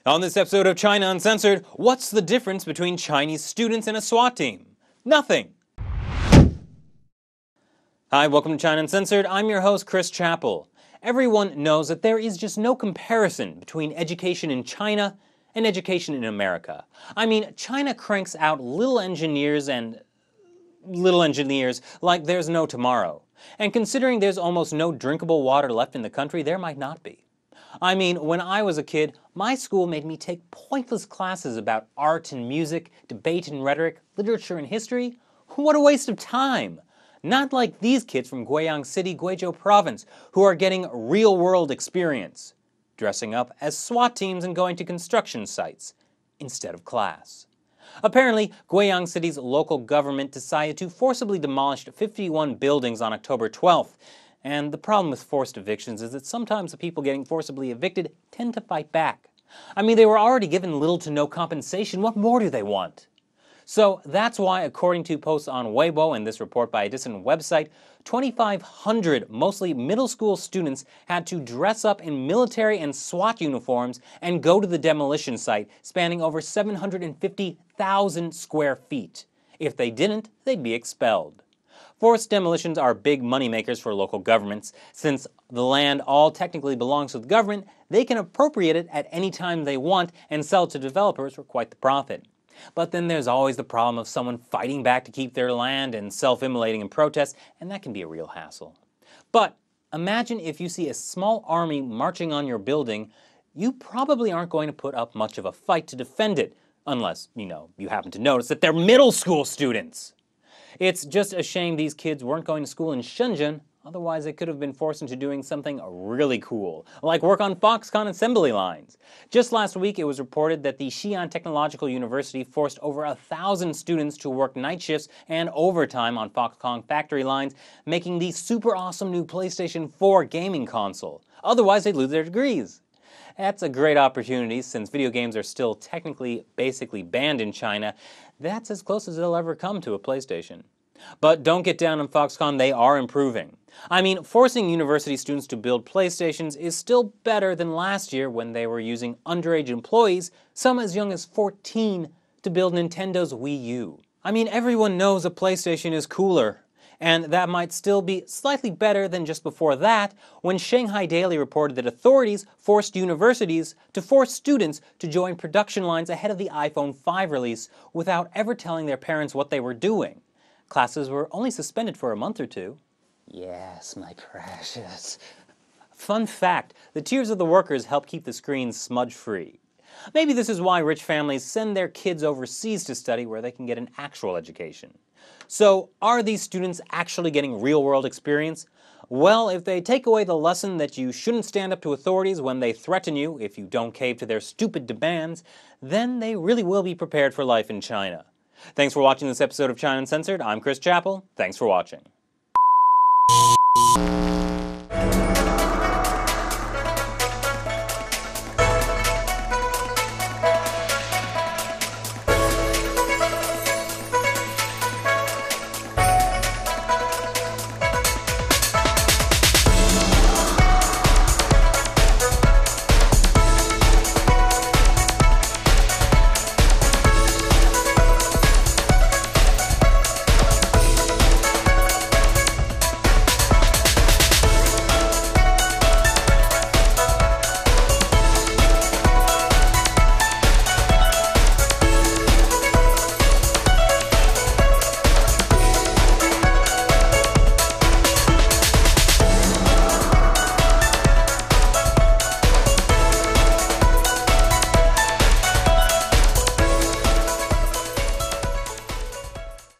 On this episode of China Uncensored, what's the difference between Chinese students and a SWAT team? Nothing! Hi, welcome to China Uncensored. I'm your host, Chris Chappell. Everyone knows that there is just no comparison between education in China and education in America. I mean, China cranks out little engineers like there's no tomorrow. And considering there's almost no drinkable water left in the country, there might not be. I mean, when I was a kid, my school made me take pointless classes about art and music, debate and rhetoric, literature and history. What a waste of time! Not like these kids from Guiyang City, Guizhou Province, who are getting real-world experience, dressing up as SWAT teams and going to construction sites instead of class. Apparently, Guiyang City's local government decided to forcibly demolish 51 buildings on October 12th. And the problem with forced evictions is that sometimes the people getting forcibly evicted tend to fight back. I mean, they were already given little to no compensation. What more do they want? So that's why, according to posts on Weibo and this report by a dissident website, 2,500 mostly middle school students had to dress up in military and SWAT uniforms and go to the demolition site, spanning over 750,000 square feet. If they didn't, they'd be expelled. Forced demolitions are big moneymakers for local governments. Since the land all technically belongs to the government, they can appropriate it at any time they want and sell it to developers for quite the profit. But then there's always the problem of someone fighting back to keep their land and self-immolating in protest, and that can be a real hassle. But imagine if you see a small army marching on your building, you probably aren't going to put up much of a fight to defend it, unless, you happen to notice that they're middle school students. It's just a shame these kids weren't going to school in Shenzhen, otherwise they could have been forced into doing something really cool, like work on Foxconn assembly lines. Just last week it was reported that the Xi'an Technological University forced over 1,000 students to work night shifts and overtime on Foxconn factory lines, making the super awesome new PlayStation 4 gaming console. Otherwise they'd lose their degrees. That's a great opportunity since video games are still technically basically banned in China. That's as close as they'll ever come to a PlayStation. But don't get down on Foxconn, they are improving. I mean, forcing university students to build PlayStations is still better than last year when they were using underage employees, some as young as 14, to build Nintendo's Wii U. I mean, everyone knows a PlayStation is cooler. And that might still be slightly better than just before that, when Shanghai Daily reported that authorities forced universities to force students to join production lines ahead of the iPhone 5 release without ever telling their parents what they were doing. Classes were only suspended for a month or two. Yes, my precious. Fun fact, the tears of the workers help keep the screens smudge-free. Maybe this is why rich families send their kids overseas to study where they can get an actual education. So, are these students actually getting real-world experience? Well, if they take away the lesson that you shouldn't stand up to authorities when they threaten you if you don't cave to their stupid demands, then they really will be prepared for life in China. Thanks for watching this episode of China Uncensored. I'm Chris Chappell. Thanks for watching.